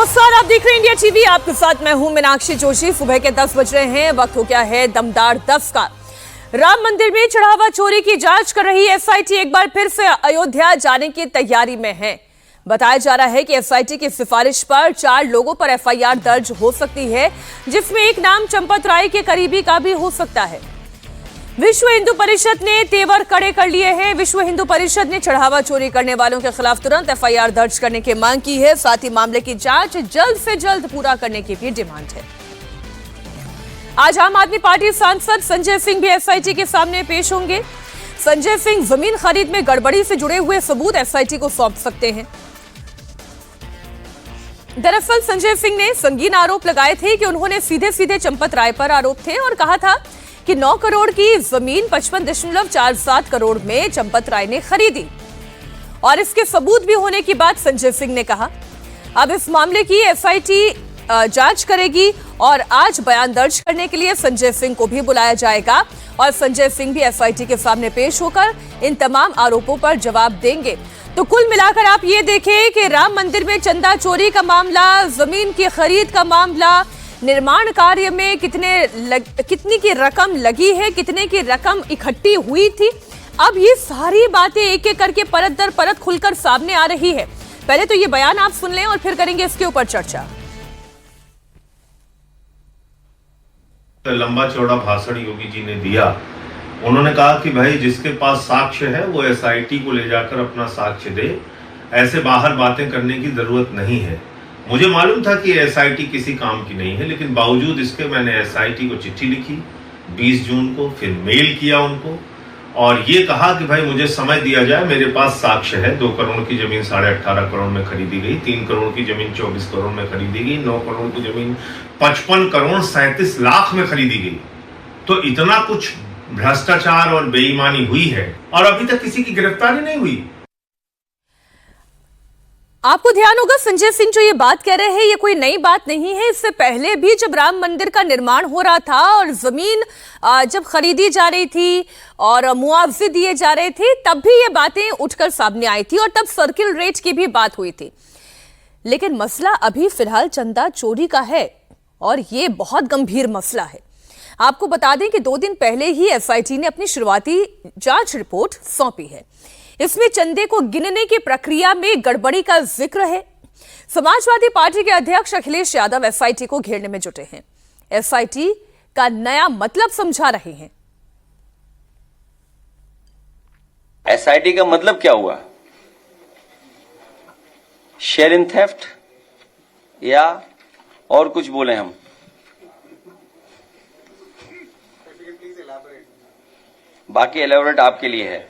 नमस्कार, आप देख रहे हैं इंडिया टीवी। आपके साथ मैं हूं मीनाक्षी जोशी। सुबह के 10 बज रहे हैं। वक्त हो गया है दमदार 10 का। राम मंदिर में चढ़ावा चोरी की जांच कर रही एसआईटी एक बार फिर से अयोध्या जाने की तैयारी में है। बताया जा रहा है कि एसआईटी की सिफारिश पर 4 लोगों पर एफआईआर दर्ज हो सकती है, जिसमें एक नाम चंपत राय के करीबी का भी हो सकता है। विश्व हिंदू परिषद ने तेवर कड़े कर लिए हैं। विश्व हिंदू परिषद ने चढ़ावा चोरी करने वालों के खिलाफ तुरंत एफआईआर दर्ज करने की मांग की है। साथ ही मामले की जांच जल्द से जल्द पूरा करने की भी डिमांड है। आज आम आदमी पार्टी सांसद संजय सिंह भी एसआईटी के सामने पेश होंगे। संजय सिंह जमीन खरीद में गड़बड़ी से जुड़े हुए सबूत एसआईटी को सौंप सकते हैं। दरअसल संजय सिंह ने संगीन आरोप लगाए थे कि उन्होंने सीधे सीधे चंपत राय पर आरोप थे और कहा था कि 9 करोड़ की जमीन 55.47 करोड़ में चंपत राय ने खरीदी और इसके सबूत भी होने की बात संजय सिंह ने कहा। अब इस मामले की एसआईटी जांच करेगी और आज बयान दर्ज करने के लिए संजय सिंह को भी बुलाया जाएगा और संजय सिंह भी एसआईटी के सामने पेश होकर इन तमाम आरोपों पर जवाब देंगे। तो कुल मिलाकर आप ये देखें कि राम मंदिर में चंदा चोरी का मामला, जमीन की खरीद का मामला, निर्माण कार्य में कितनी की रकम लगी है, कितने की रकम इकट्ठी हुई थी, अब ये सारी बातें एक एक करके परत दर परत खुलकर सामने आ रही है। पहले तो ये बयान आप सुन लें और फिर करेंगे इसके ऊपर चर्चा। लंबा चौड़ा भाषण योगी जी ने दिया। उन्होंने कहा कि भाई जिसके पास साक्ष्य है वो एसआईटी को ले जाकर अपना साक्ष्य दे, ऐसे बाहर बातें करने की जरूरत नहीं है। मुझे मालूम था कि एसआईटी किसी काम की नहीं है, लेकिन बावजूद इसके मैंने एसआईटी को चिट्ठी लिखी 20 जून को, फिर मेल किया उनको और ये कहा कि भाई मुझे समय दिया जाए, मेरे पास साक्ष्य है। 2 करोड़ की जमीन 18.5 करोड़ में खरीदी गई, 3 करोड़ की जमीन 24 करोड़ में खरीदी गई, 9 करोड़ की जमीन 55 करोड़ 37 लाख में खरीदी गई। तो इतना कुछ भ्रष्टाचार और बेईमानी हुई है और अभी तक किसी की गिरफ्तारी नहीं हुई। आपको ध्यान होगा संजय सिंह जो ये बात कह रहे हैं ये कोई नई बात नहीं है। इससे पहले भी जब राम मंदिर का निर्माण हो रहा था और जमीन जब खरीदी जा रही थी और मुआवजे दिए जा रहे थे, तब भी ये बातें उठकर सामने आई थी और तब सर्किल रेट की भी बात हुई थी। लेकिन मसला अभी फिलहाल चंदा चोरी का है और ये बहुत गंभीर मसला है। आपको बता दें कि 2 दिन पहले ही एसआईटी ने अपनी शुरुआती जांच रिपोर्ट सौंपी है। इसमें चंदे को गिनने की प्रक्रिया में गड़बड़ी का जिक्र है। समाजवादी पार्टी के अध्यक्ष अखिलेश यादव एसआईटी को घेरने में जुटे हैं। एसआईटी का नया मतलब समझा रहे हैं। एसआईटी का मतलब क्या हुआ? शेयर इन थेफ्ट या और कुछ बोले हम? बाकी एलेबोरेट आपके लिए है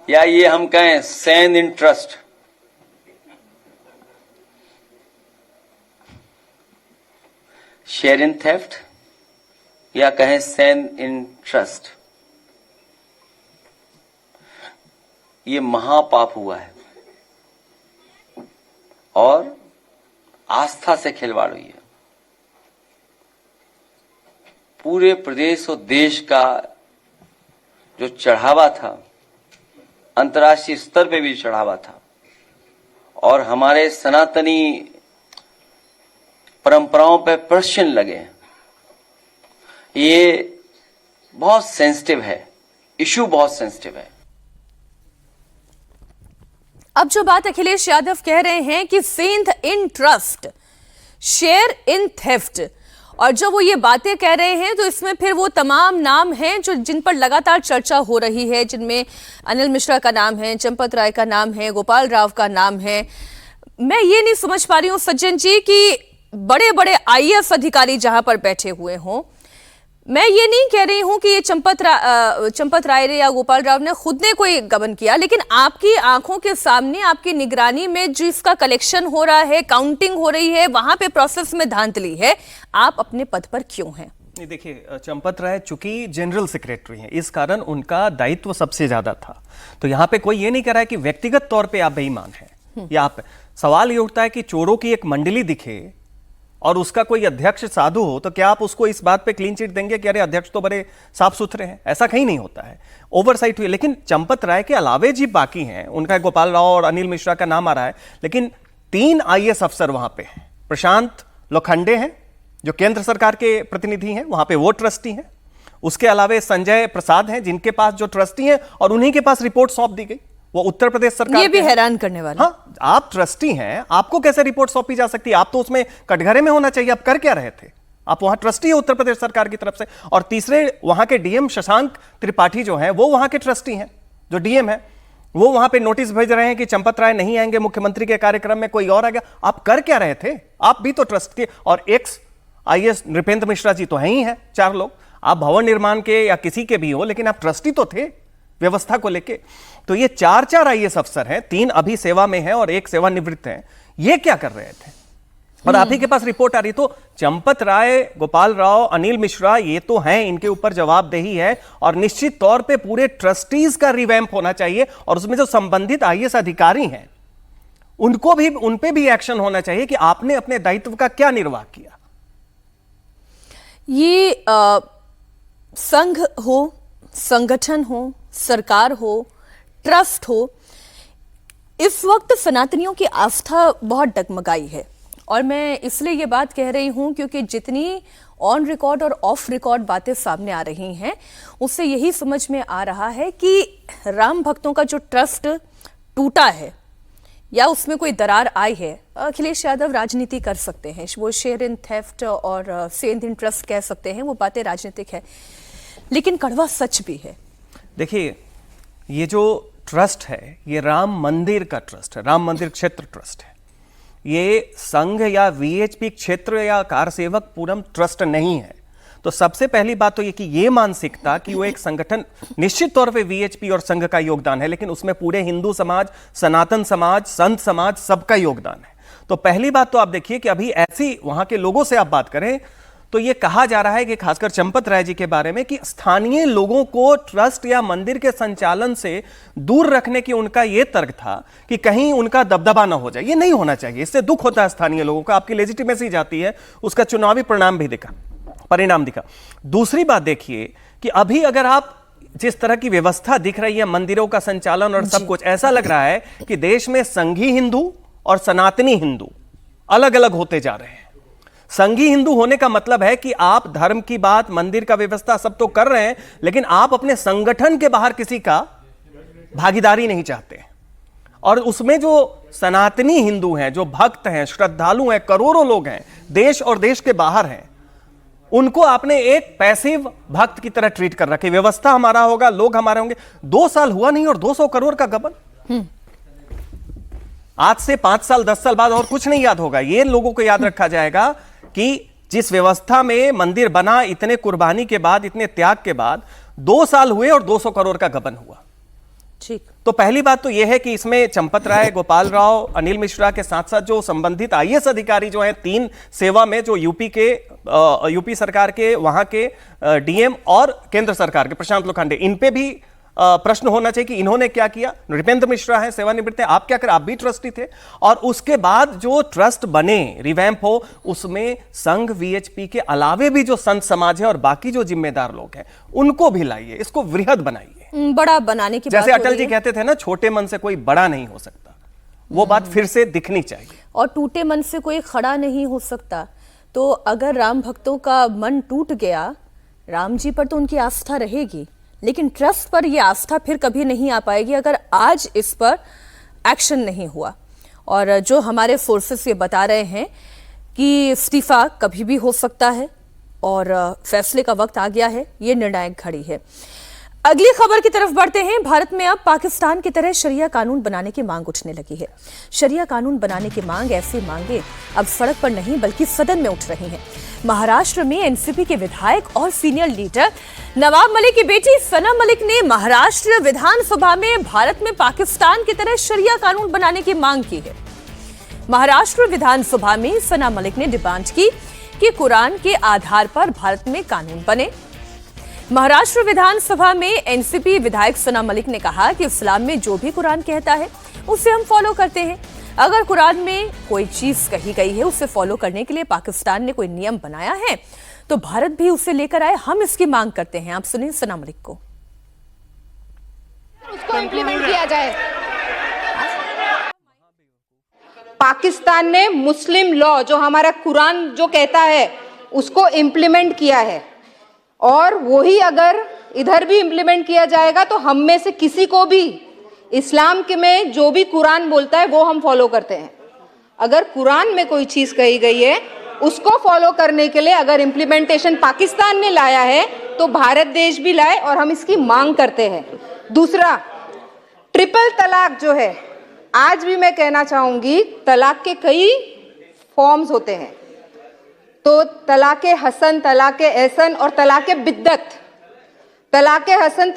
या ये हम कहें send in trust? Share in theft या कहें सेंड इन ट्रस्ट? ये महापाप हुआ है और आस्था से खिलवाड़ हुई है। पूरे प्रदेश और देश का जो चढ़ावा था, अंतर्राष्ट्रीय स्तर पे भी चढ़ावा था और हमारे सनातनी परंपराओं पे प्रश्न लगे। ये बहुत सेंसिटिव है, इशू बहुत सेंसिटिव है। अब जो बात अखिलेश यादव कह रहे हैं कि सेंध in trust, share in theft, और जो वो ये बातें कह रहे हैं तो इसमें फिर वो तमाम नाम हैं जो जिन पर लगातार चर्चा हो रही है, जिनमें अनिल मिश्रा का नाम है, चंपत राय का नाम है, गोपाल राव का नाम है। मैं ये नहीं समझ पा रही हूँ सज्जन जी कि बड़े बड़े आईएएस अधिकारी जहां पर बैठे हुए हों, मैं ये नहीं कह रही हूं कि ये चंपत राय या गोपाल राव ने खुद ने कोई गबन किया, लेकिन आपकी आंखों के सामने, आपकी निगरानी में जिसका कलेक्शन हो रहा है, काउंटिंग हो रही है, वहां पे प्रोसेस में धांधली है, आप अपने पद पर क्यों हैं? नहीं, देखिए, चंपत राय चूंकि जनरल सेक्रेटरी हैं, इस कारण उनका दायित्व सबसे ज्यादा था। तो यहाँ पे कोई ये नहीं कह रहा है कि व्यक्तिगत तौर पर आप बेईमान हैं या आप। सवाल ये उठता है कि चोरों की एक मंडली दिखे और उसका कोई अध्यक्ष साधु हो, तो क्या आप उसको इस बात पे क्लीन चिट देंगे कि अरे अध्यक्ष तो बड़े साफ सुथरे हैं? ऐसा कहीं नहीं होता है, ओवरसाइट हुई। लेकिन चंपत राय के अलावे जी बाकी हैं, उनका गोपाल राव और अनिल मिश्रा का नाम आ रहा है, लेकिन 3 IAS अफसर वहां पे हैं। प्रशांत लोखंडे हैं जो केंद्र सरकार के प्रतिनिधि हैं, वहां पे वो ट्रस्टी हैं। उसके अलावे संजय प्रसाद हैं जिनके पास जो ट्रस्टी हैं और उन्हीं के पास रिपोर्ट सौंप दी गई, वो उत्तर प्रदेश सरकार ये भी हैरान करने वाला। हाँ, आप ट्रस्टी हैं, आपको कैसे रिपोर्ट सौंपी जा सकती है? आप तो उसमें कटघरे में होना चाहिए। आप कर क्या रहे थे? आप वहां ट्रस्टी है उत्तर प्रदेश सरकार की तरफ से। और तीसरे वहां के डीएम शशांक त्रिपाठी जो हैं, वो वहां के ट्रस्टी हैं, जो डीएम है, वो वहां पे नोटिस भेज रहे हैं कि चंपत राय नहीं आएंगे मुख्यमंत्री के कार्यक्रम में, कोई और आ गया। आप कर क्या रहे थे? आप भी तो ट्रस्ट थे। और एक्स IAS नृपेंद्र मिश्रा जी तो हैं ही हैं, 4 लोग। आप भवन निर्माण के या किसी के भी हो, लेकिन आप ट्रस्टी तो थे व्यवस्था को लेके। तो ये 4 IAS अफसर हैं, 3 अभी सेवा में हैं और 1 सेवानिवृत्त हैं। ये क्या कर रहे थे? और आप ही के पास रिपोर्ट आ रही। तो चंपत राय, गोपाल राव, अनिल मिश्रा, ये तो हैं, इनके ऊपर जवाबदेही है और निश्चित तौर पे पूरे ट्रस्टीज का रिवैम्प होना चाहिए। और उसमें जो संबंधित IAS अधिकारी हैं उनको भी, उन पे भी एक्शन होना चाहिए कि आपने अपने दायित्व का क्या निर्वाह किया। ये संघ हो, संगठन हो, सरकार हो, ट्रस्ट हो, इस वक्त सनातनियों की आस्था बहुत डगमगाई है। और मैं इसलिए ये बात कह रही हूं क्योंकि जितनी ऑन रिकॉर्ड और ऑफ रिकॉर्ड बातें सामने आ रही हैं, उससे यही समझ में आ रहा है कि राम भक्तों का जो ट्रस्ट टूटा है या उसमें कोई दरार आई है, अखिलेश यादव राजनीति कर सकते हैं, वो शेयर इन थेफ्ट और सेंध इन ट्रस्ट कह सकते हैं, वो बातें राजनीतिक है, लेकिन कड़वा सच भी है। देखिए, ये जो ट्रस्ट है, ये राम मंदिर का ट्रस्ट है, राम मंदिर क्षेत्र ट्रस्ट है। ये संघ या VHP क्षेत्र या कारसेवकपुरम ट्रस्ट नहीं है। तो सबसे पहली बात तो ये कि ये मानसिकता कि वो एक संगठन, निश्चित तौर पे VHP और संघ का योगदान है, लेकिन उसमें पूरे हिंदू समाज, सनातन समाज, संत समाज, सबका योगदान है। तो पहली बात तो आप देखिए कि अभी ऐसी वहां के लोगों से आप बात करें तो ये कहा जा रहा है कि खासकर चंपत राय जी के बारे में कि स्थानीय लोगों को ट्रस्ट या मंदिर के संचालन से दूर रखने की उनका ये तर्क था कि कहीं उनका दबदबा ना हो जाए। ये नहीं होना चाहिए, इससे दुख होता है स्थानीय लोगों का, आपकी लेजिटिमेसी जाती है, उसका चुनावी परिणाम दिखा। दूसरी बात देखिए कि अभी अगर आप जिस तरह की व्यवस्था दिख रही है, मंदिरों का संचालन और सब कुछ, ऐसा लग रहा है कि देश में संघी हिंदू और सनातनी हिंदू अलग अलग होते जा रहे हैं। संघी हिंदू होने का मतलब है कि आप धर्म की बात, मंदिर का व्यवस्था सब तो कर रहे हैं, लेकिन आप अपने संगठन के बाहर किसी का भागीदारी नहीं चाहते। और उसमें जो सनातनी हिंदू हैं, जो भक्त हैं, श्रद्धालु हैं, करोड़ों लोग हैं, देश और देश के बाहर हैं, उनको आपने एक पैसिव भक्त की तरह ट्रीट कर रखे। व्यवस्था हमारा होगा, लोग हमारे होंगे। 2 साल हुआ नहीं और 200 करोड़ का गबन। आज से 5 साल 10 साल बाद और कुछ नहीं याद होगा। ये लोगों को याद रखा जाएगा कि जिस व्यवस्था में मंदिर बना, इतने कुर्बानी के बाद, इतने त्याग के बाद 2 साल हुए और 200 करोड़ का गबन हुआ। ठीक। तो पहली बात तो यह है कि इसमें चंपत राय, गोपाल राव, अनिल मिश्रा के साथ साथ जो संबंधित IAS अधिकारी जो हैं 3 सेवा में, जो यूपी सरकार के वहां के डीएम और केंद्र सरकार के प्रशांत लोखंडे, इन पे भी प्रश्न होना चाहिए कि इन्होंने क्या किया। नृपेंद्र मिश्रा है, सेवानिवृत्त है, आप क्या करें? आप भी ट्रस्टी थे। और उसके बाद जो ट्रस्ट बने, रिवैम्प हो, उसमें संघ VHP के अलावे भी जो संत समाज है और बाकी जो जिम्मेदार लोग हैं उनको भी लाइए, इसको वृहद बनाइए, बड़ा बनाने की जैसे अटल जी कहते थे ना, छोटे मन से कोई बड़ा नहीं हो सकता, वो बात फिर से दिखनी चाहिए। और टूटे मन से कोई खड़ा नहीं हो सकता। तो अगर राम भक्तों का मन टूट गया, राम जी पर तो उनकी आस्था रहेगी, लेकिन ट्रस्ट पर यह आस्था फिर कभी नहीं आ पाएगी अगर आज इस पर एक्शन नहीं हुआ। और जो हमारे सोर्सेस ये बता रहे हैं कि इस्तीफा कभी भी हो सकता है और फैसले का वक्त आ गया है, ये निर्णायक घड़ी है। अगली खबर की तरफ बढ़ते हैं। भारत में अब पाकिस्तान की तरह शरिया कानून बनाने की मांग उठने लगी है। शरिया कानून बनाने की मांग, ऐसी मांगे अब सड़क पर नहीं बल्कि सदन में उठ रही हैं। महाराष्ट्र में एनसीपी के विधायक और सीनियर लीडर नवाब मलिक की बेटी सना मलिक ने महाराष्ट्र विधानसभा में भारत में पाकिस्तान की तरह शरिया कानून बनाने की मांग की है। महाराष्ट्र विधानसभा में सना मलिक ने डिमांड की कि कुरान के आधार पर भारत में कानून बने। महाराष्ट्र विधानसभा में एनसीपी विधायक सना मलिक ने कहा कि इस्लाम में जो भी कुरान कहता है उसे हम फॉलो करते हैं। अगर कुरान में कोई चीज कही गई है उसे फॉलो करने के लिए पाकिस्तान ने कोई नियम बनाया है तो भारत भी उसे लेकर आए। हम इसकी मांग करते हैं। आप सुनिए सना मलिक को। उसको इम्प्लीमेंट किया जाए। पाकिस्तान ने मुस्लिम लॉ जो हमारा कुरान जो कहता है उसको इम्प्लीमेंट किया है, और वही अगर इधर भी इम्प्लीमेंट किया जाएगा तो हम में से किसी को भी इस्लाम के में जो भी कुरान बोलता है वो हम फॉलो करते हैं। अगर कुरान में कोई चीज़ कही गई है उसको फॉलो करने के लिए अगर इम्प्लीमेंटेशन पाकिस्तान ने लाया है तो भारत देश भी लाए, और हम इसकी मांग करते हैं। दूसरा, ट्रिपल तलाक जो है, आज भी मैं कहना चाहूँगी तलाक के कई फॉर्म्स होते हैं, तो तलाक़े हसन, तलाक़े एहसन और तलाक़े बिद्दत। तलाक़े हसन,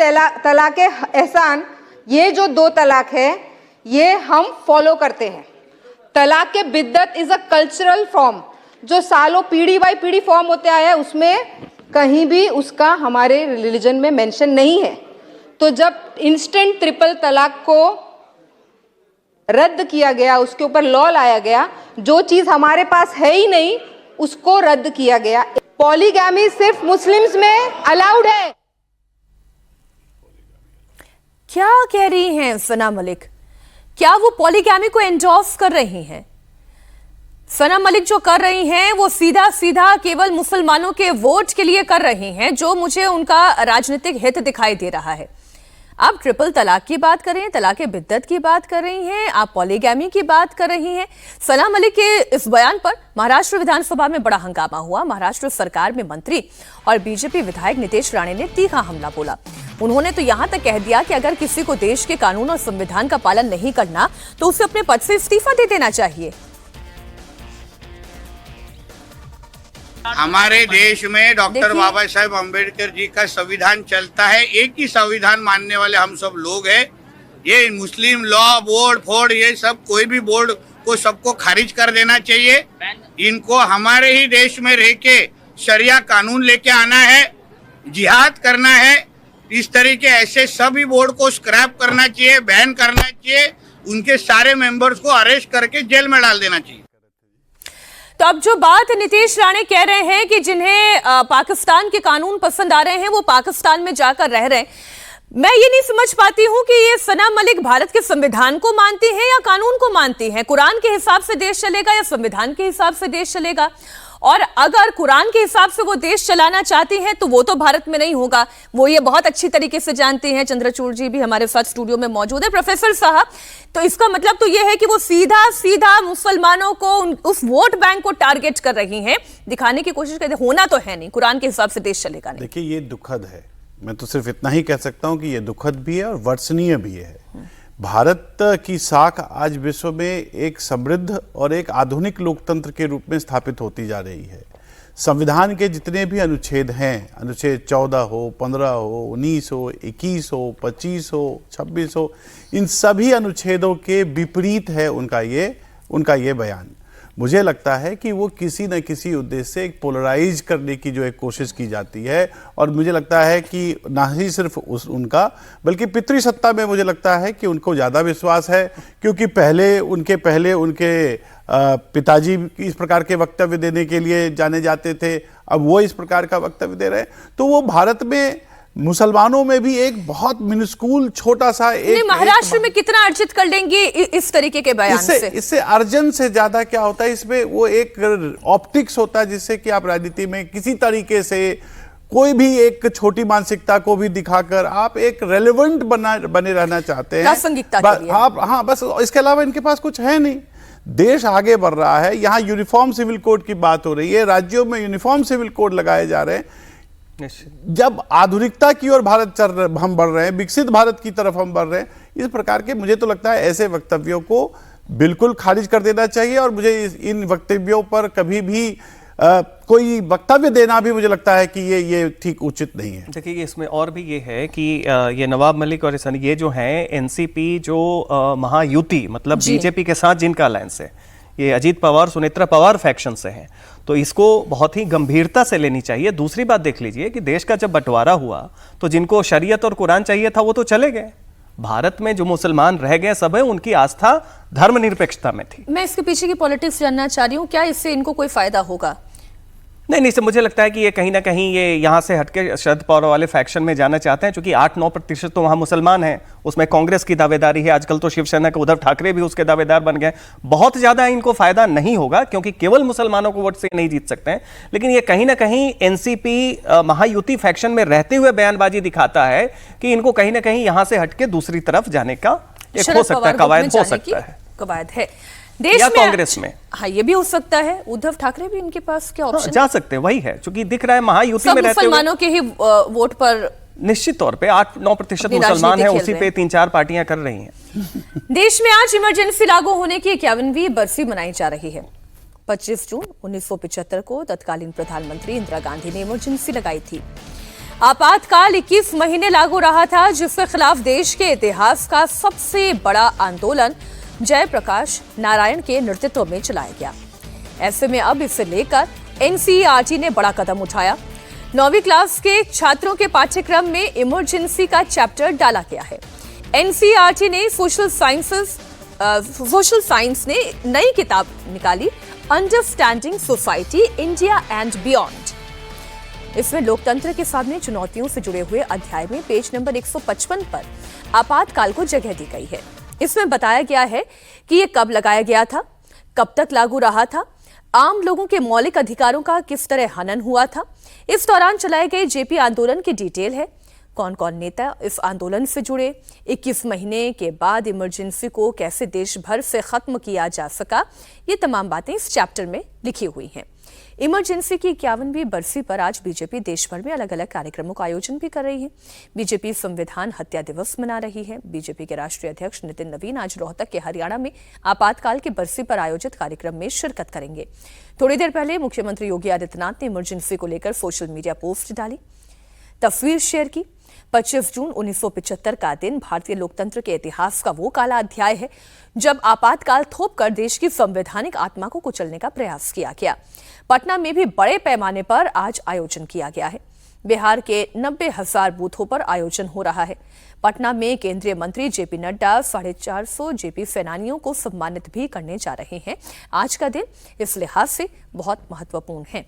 तलाक़े एहसान, ये जो 2 तलाक है ये हम फॉलो करते हैं। तलाक़े बिद्दत इज़ अ कल्चरल फॉर्म जो सालों पीढ़ी बाई पीढ़ी फॉर्म होते आया है, उसमें कहीं भी उसका हमारे रिलीजन में मेंशन नहीं है। तो जब इंस्टेंट ट्रिपल तलाक को रद्द किया गया, उसके ऊपर लॉ लाया गया, जो चीज़ हमारे पास है ही नहीं उसको रद्द किया गया। पॉलीगैमी सिर्फ मुस्लिम्स में अलाउड है। क्या कह रही हैं सना मलिक? क्या वो पॉलीगैमी को एंडोर्स कर रही हैं? सना मलिक जो कर रही हैं वो सीधा सीधा केवल मुसलमानों के वोट के लिए कर रही हैं, जो मुझे उनका राजनीतिक हित दिखाई दे रहा है। आप ट्रिपल तलाक की बात कर रही हैं, तलाक़े बिद्दत की बात कर रही हैं, आप पॉलीगैमी की बात कर रही हैं। सना मलिक के इस बयान पर महाराष्ट्र विधानसभा में बड़ा हंगामा हुआ। महाराष्ट्र सरकार में मंत्री और बीजेपी विधायक नितेश राणे ने तीखा हमला बोला। उन्होंने तो यहां तक कह दिया कि अगर किसी को देश के कानून और संविधान का पालन नहीं करना तो उसे अपने पद से इस्तीफा दे देना चाहिए। हमारे देश में डॉक्टर बाबा साहेब अम्बेडकर जी का संविधान चलता है। एक ही संविधान मानने वाले हम सब लोग हैं। ये मुस्लिम लॉ बोर्ड फोर्ड ये सब कोई भी बोर्ड को सबको खारिज कर देना चाहिए। इनको हमारे ही देश में रह के शरिया कानून लेके आना है, जिहाद करना है। इस तरीके ऐसे सभी बोर्ड को स्क्रैप करना चाहिए, बैन करना चाहिए, उनके सारे मेंबर्स को अरेस्ट करके जेल में डाल देना चाहिए। तो अब जो बात नितेश राणे कह रहे हैं कि जिन्हें पाकिस्तान के कानून पसंद आ रहे हैं वो पाकिस्तान में जाकर रह रहे हैं, मैं ये नहीं समझ पाती हूं कि ये सना मलिक भारत के संविधान को मानती हैं या कानून को मानती हैं। कुरान के हिसाब से देश चलेगा या संविधान के हिसाब से देश चलेगा? और अगर कुरान के हिसाब से वो देश चलाना चाहती हैं तो वो तो भारत में नहीं होगा, वो ये बहुत अच्छी तरीके से जानती हैं। चंद्रचूड़ जी भी हमारे साथ स्टूडियो में मौजूद है। प्रोफेसर साहब, तो इसका मतलब तो ये है कि वो सीधा सीधा मुसलमानों को उस वोट बैंक को टारगेट कर रही हैं, दिखाने की कोशिश करते। होना तो है नहीं, कुरान के हिसाब से देश चलेगा नहीं। देखिए, ये दुखद है। मैं तो सिर्फ इतना ही कह सकता हूं कि ये दुखद भी है और वर्षनीय भी है। भारत की साख आज विश्व में एक समृद्ध और एक आधुनिक लोकतंत्र के रूप में स्थापित होती जा रही है। संविधान के जितने भी अनुच्छेद हैं, अनुच्छेद 14 हो, 15 हो, 19 हो, 21 हो, 25 हो, 26 हो, इन सभी अनुच्छेदों के विपरीत है उनका ये बयान। मुझे लगता है कि वो किसी न किसी उद्देश्य से एक पोलराइज करने की जो एक कोशिश की जाती है, और मुझे लगता है कि ना ही सिर्फ उनका बल्कि पितृसत्ता में मुझे लगता है कि उनको ज़्यादा विश्वास है, क्योंकि पहले उनके पिताजी इस प्रकार के वक्तव्य देने के लिए जाने जाते थे, अब वो इस प्रकार का वक्तव्य दे रहे हैं। तो वो भारत में मुसलमानों में भी एक बहुत मिनिस्कूल छोटा सा महाराष्ट्र में कितना अर्जित कर लेंगे इस तरीके के बयान से? इससे अर्जन से ज्यादा क्या होता है, इसमें वो एक ऑप्टिक्स होता है जिससे कि आप राजनीति में किसी तरीके से कोई भी एक छोटी मानसिकता को भी दिखाकर आप एक रेलेवेंट बने रहना चाहते हैं, प्रासंगिकता के लिए। हाँ, बस इसके अलावा इनके पास कुछ है नहीं। देश आगे बढ़ रहा है, यहाँ यूनिफॉर्म सिविल कोड की बात हो रही है, राज्यों में यूनिफॉर्म सिविल कोड लगाए जा रहे हैं। जब आधुनिकता की ओर हम बढ़ रहे हैं, विकसित भारत की तरफ हम बढ़ रहे हैं, इस प्रकार के मुझे तो लगता है ऐसे वक्तव्यों को बिल्कुल खारिज कर देना चाहिए। और मुझे इन वक्तव्यों पर कभी भी कोई वक्तव्य देना भी मुझे लगता है कि ये ठीक उचित नहीं है। देखिए, इसमें और भी ये है कि ये नवाब मलिक और ये जो हैं एनसीपी जो महायुति मतलब बीजेपी के साथ जिनका अलायंस है, ये अजीत पवार सुनेत्रा पवार फैक्शन से हैं, तो इसको बहुत ही गंभीरता से लेनी चाहिए। दूसरी बात देख लीजिए कि देश का जब बंटवारा हुआ तो जिनको शरीयत और कुरान चाहिए था वो तो चले गए, भारत में जो मुसलमान रह गए सब है, उनकी आस्था धर्मनिरपेक्षता में थी। मैं इसके पीछे की पॉलिटिक्स जानना चाह रही हूँ, क्या इससे इनको कोई फायदा होगा? नहीं, सर, मुझे लगता है कि ये कहीं ना कहीं ये यहाँ से हटके शरद पवार वाले फैक्शन में जाना चाहते हैं, क्योंकि 8-9% तो वहाँ मुसलमान हैं, उसमें कांग्रेस की दावेदारी है, आजकल तो शिवसेना के उद्धव ठाकरे भी उसके दावेदार बन गए। बहुत ज़्यादा इनको फायदा नहीं होगा, क्योंकि केवल मुसलमानों को वोट से नहीं जीत सकते हैं, लेकिन ये कहीं ना कहीं एनसीपी महायुति फैक्शन में रहते हुए बयानबाजी दिखाता है कि इनको कहीं ना कहीं यहाँ से हटके दूसरी तरफ जाने का एक हो सकता है, कवायद हो सकता है, कवायद है देश या में कांग्रेस में। हाँ, ये भी हो सकता है। उद्धव ठाकरे भी इनके पास क्या ऑप्शन जा सकते हैं, वही है, क्योंकि दिख रहा है महायुति में रहते हुए मुसलमानों के ही वोट पर निश्चित तौर पे 8-9% मुसलमान हैं, उसी पे 3-4 पार्टियां कर रही हैं। देश में आज इमरजेंसी लागू होने की 51वीं बरसी मनाई जा रही है। 25 जून 1975 को तत्कालीन प्रधानमंत्री इंदिरा गांधी ने इमरजेंसी लगाई थी। आपातकाल 21 महीने लागू रहा था, जिसके खिलाफ देश के इतिहास का सबसे बड़ा आंदोलन जयप्रकाश नारायण के नेतृत्व में चलाया गया। ऐसे में अब इसे लेकर एनसीईआरटी ने बड़ा कदम उठाया। 9वीं क्लास के छात्रों के पाठ्यक्रम में इमरजेंसी का चैप्टर डाला गया है। एनसीईआरटी ने सोशल साइंस ने नई किताब निकाली, understanding society India and beyond. इसमें लोकतंत्र के सामने चुनौतियों से जुड़े हुए अध्याय में पेज नंबर 155 पर आपातकाल को जगह दी गई है। इसमें बताया गया है कि यह कब लगाया गया था, कब तक लागू रहा था, आम लोगों के मौलिक अधिकारों का किस तरह हनन हुआ था, इस दौरान चलाए गए जेपी आंदोलन की डिटेल है, कौन कौन नेता इस आंदोलन से जुड़े, 21 महीने के बाद इमरजेंसी को कैसे देश भर से खत्म किया जा सका, ये तमाम बातें इस चैप्टर में लिखी हुई हैं। इमरजेंसी की 51वीं बरसी पर आज बीजेपी देश भर में अलग अलग कार्यक्रमों का आयोजन भी कर रही है। बीजेपी संविधान हत्या दिवस मना रही है। बीजेपी के राष्ट्रीय अध्यक्ष नितिन नवीन आज रोहतक के हरियाणा में आपातकाल की बरसी पर आयोजित कार्यक्रम में शिरकत करेंगे। थोड़ी देर पहले मुख्यमंत्री योगी आदित्यनाथ ने इमरजेंसी को लेकर सोशल मीडिया पोस्ट डाली, तस्वीर शेयर की। 25 जून 1975 का दिन भारतीय लोकतंत्र के इतिहास का वो काला अध्याय है जब आपातकाल थोपकर देश की संवैधानिक आत्मा को कुचलने का प्रयास किया गया। पटना में भी बड़े पैमाने पर आज आयोजन किया गया है। बिहार के 90,000 बूथों पर आयोजन हो रहा है। पटना में केंद्रीय मंत्री जेपी नड्डा 450 जेपी सेनानियों को सम्मानित भी करने जा रहे हैं। आज का दिन इस लिहाज से बहुत महत्वपूर्ण है।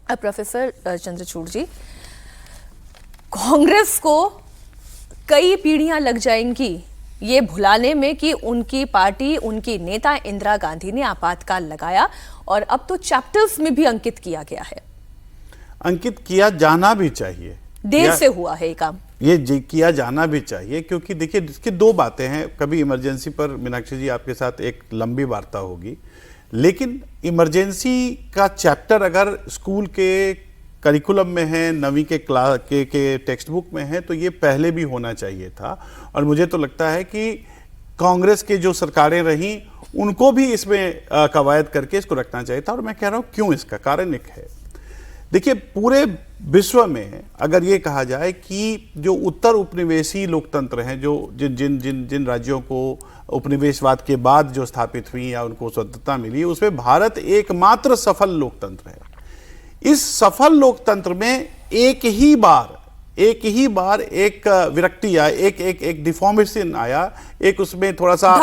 अब प्रोफेसर चंद्रचूड़ जी, कांग्रेस को कई पीढ़ियां लग जाएंगी ये भुलाने में कि उनकी पार्टी, उनकी नेता इंदिरा गांधी ने आपातकाल लगाया और अब तो चैप्टर्स में भी अंकित किया गया है। अंकित किया जाना भी चाहिए, देर से हुआ है ये काम, ये किया जाना भी चाहिए, क्योंकि देखिए इसकी दो बातें हैं। कभी इमरजेंसी पर मीनाक्षी जी आपके साथ एक लंबी वार्ता होगी, लेकिन इमरजेंसी का चैप्टर अगर स्कूल के करिकुलम में है, 9वीं के क्लास के टेक्स्ट बुक में है, तो ये पहले भी होना चाहिए था। और मुझे तो लगता है कि कांग्रेस के जो सरकारें रहीं उनको भी इसमें कवायद करके इसको रखना चाहिए था। और मैं कह रहा हूँ क्यों, इसका कारण एक है। देखिए पूरे विश्व में अगर ये कहा जाए कि जो उत्तर उपनिवेशी लोकतंत्र हैं, जो जिन राज्यों को उपनिवेशवाद के बाद जो स्थापित हुई या उनको स्वतंत्रता मिली, उसमें भारत एकमात्र सफल लोकतंत्र है। इस सफल लोकतंत्र में एक ही बार एक विरक्ति आया, एक डिफॉर्मेशन आया, एक उसमें थोड़ा सा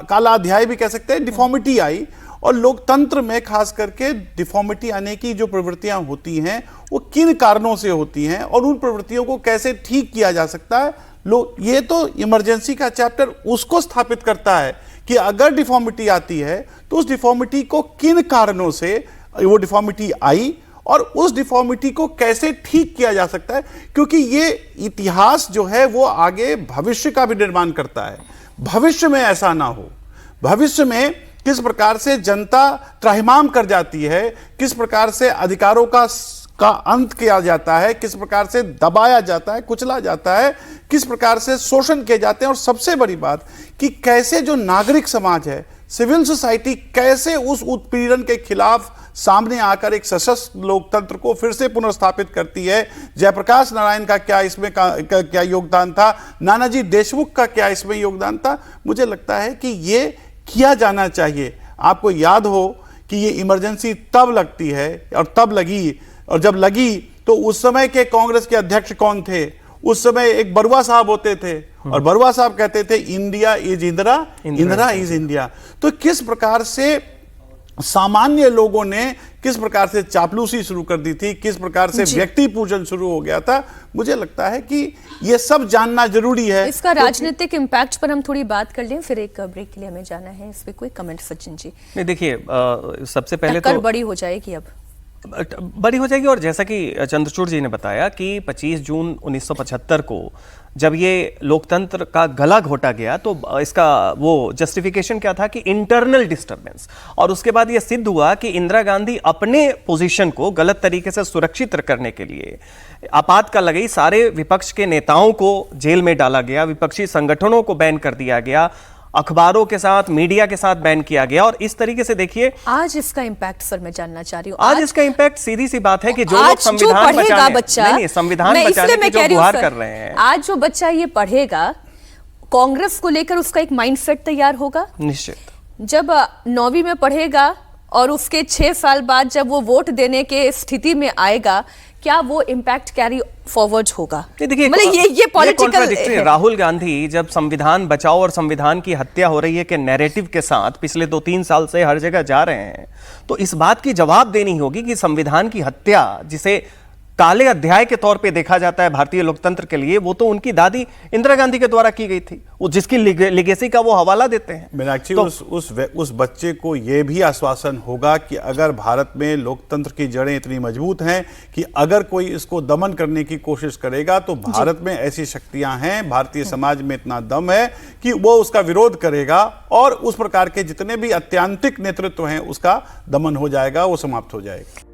काला अध्याय भी कह सकते हैं, डिफॉर्मिटी आई। और लोकतंत्र में खास करके डिफॉर्मिटी आने की जो प्रवृत्तियां होती हैं वो किन कारणों से होती हैं और उन प्रवृत्तियों को कैसे ठीक किया जा सकता है, ये तो इमरजेंसी का चैप्टर उसको स्थापित करता है कि अगर डिफॉर्मिटी आती है तो उस डिफॉर्मिटी को किन कारणों से वो डिफॉर्मिटी आई और उस डिफॉर्मिटी को कैसे ठीक किया जा सकता है। क्योंकि ये इतिहास जो है वो आगे भविष्य का भी निर्माण करता है। भविष्य में ऐसा ना हो, भविष्य में किस प्रकार से जनता त्राहिमाम कर जाती है, किस प्रकार से अधिकारों का अंत किया जाता है, किस प्रकार से दबाया जाता है, कुचला जाता है, किस प्रकार से शोषण किए जाते हैं। और सबसे बड़ी बात कि कैसे जो नागरिक समाज है, सिविल सोसाइटी कैसे उस उत्पीड़न के खिलाफ सामने आकर एक सशक्त लोकतंत्र को फिर से पुनर्स्थापित करती है। जयप्रकाश नारायण का क्या इसमें क्या योगदान था, नानाजी देशमुख का क्या इसमें योगदान था। मुझे लगता है कि ये किया जाना चाहिए। आपको याद हो कि ये इमरजेंसी तब लगती है और तब लगी, और जब लगी तो उस समय के कांग्रेस के अध्यक्ष कौन थे, उस समय एक बरुआ साहब होते थे और बरुआ साहब कहते थे India is Indira, Indira is India. तो किस प्रकार से सामान्य लोगों ने किस प्रकार से चापलूसी शुरू कर दी थी, किस प्रकार से व्यक्ति पूजन शुरू हो गया था, मुझे लगता है कि ये सब जानना जरूरी है। इसका राजनीतिक इम्पैक्ट पर हम थोड़ी बात कर लें, फिर एक ब्रेक के लिए हमें जाना है। इस पे कोई कमेंट सचिन जी? नहीं, देखिए सबसे पहले टक्कर तो बड़ी हो जाएगी, अब बड़ी हो जाएगी। और जैसा कि चंद्रचूड़ जी ने बताया कि 25 जून 1975 को जब ये लोकतंत्र का गला घोटा गया तो इसका वो जस्टिफिकेशन क्या था कि इंटरनल डिस्टरबेंस, और उसके बाद ये सिद्ध हुआ कि इंदिरा गांधी अपने पोजीशन को गलत तरीके से सुरक्षित करने के लिए आपातकाल लगाई, सारे विपक्ष के नेताओं को जेल में डाला गया, विपक्षी संगठनों को बैन कर दिया गया, अखबारों के साथ, मीडिया के साथ बैन किया गया। और इस तरीके से देखिए आज इसका इम्पैक्ट सर मैं जानना चाह रही हूँ। आज इसका इम्पैक्ट सीधी सी बात है कि जो लोग संविधान बचाने, बच्चा, नहीं, संविधान बचाने की जो गुहार कर रहे हैं, आज जो बच्चा ये पढ़ेगा, कांग्रेस को लेकर उसका एक माइंडसेट तैयार होगा निश्चित। जब 9वीं में पढ़ेगा और उसके 6 साल बाद जब वो वोट देने के स्थिति में आएगा, क्या वो इम्पैक्ट कैरी फॉरवर्ड होगा? देखिए, मतलब ये पॉलिटिकल राहुल गांधी जब संविधान बचाओ और संविधान की हत्या हो रही है के नैरेटिव के साथ पिछले 2-3 साल से हर जगह जा रहे हैं, तो इस बात की जवाब देनी होगी कि संविधान की हत्या, जिसे काले अध्याय के तौर पे देखा जाता है भारतीय लोकतंत्र के लिए, वो तो उनकी दादी इंदिरा गांधी के द्वारा की गई थी, वो जिसकी लिगेसी का वो हवाला देते हैं। मीनाक्षी, तो उस बच्चे को ये भी आश्वासन होगा कि अगर भारत में लोकतंत्र की जड़ें इतनी मजबूत हैं कि अगर कोई इसको दमन करने की कोशिश करेगा तो भारत में ऐसी शक्तियां हैं, भारतीय समाज में इतना दम है कि वो उसका विरोध करेगा और उस प्रकार के जितने भी अत्यांतिक नेतृत्व हैं उसका दमन हो जाएगा, वो समाप्त हो जाएगा।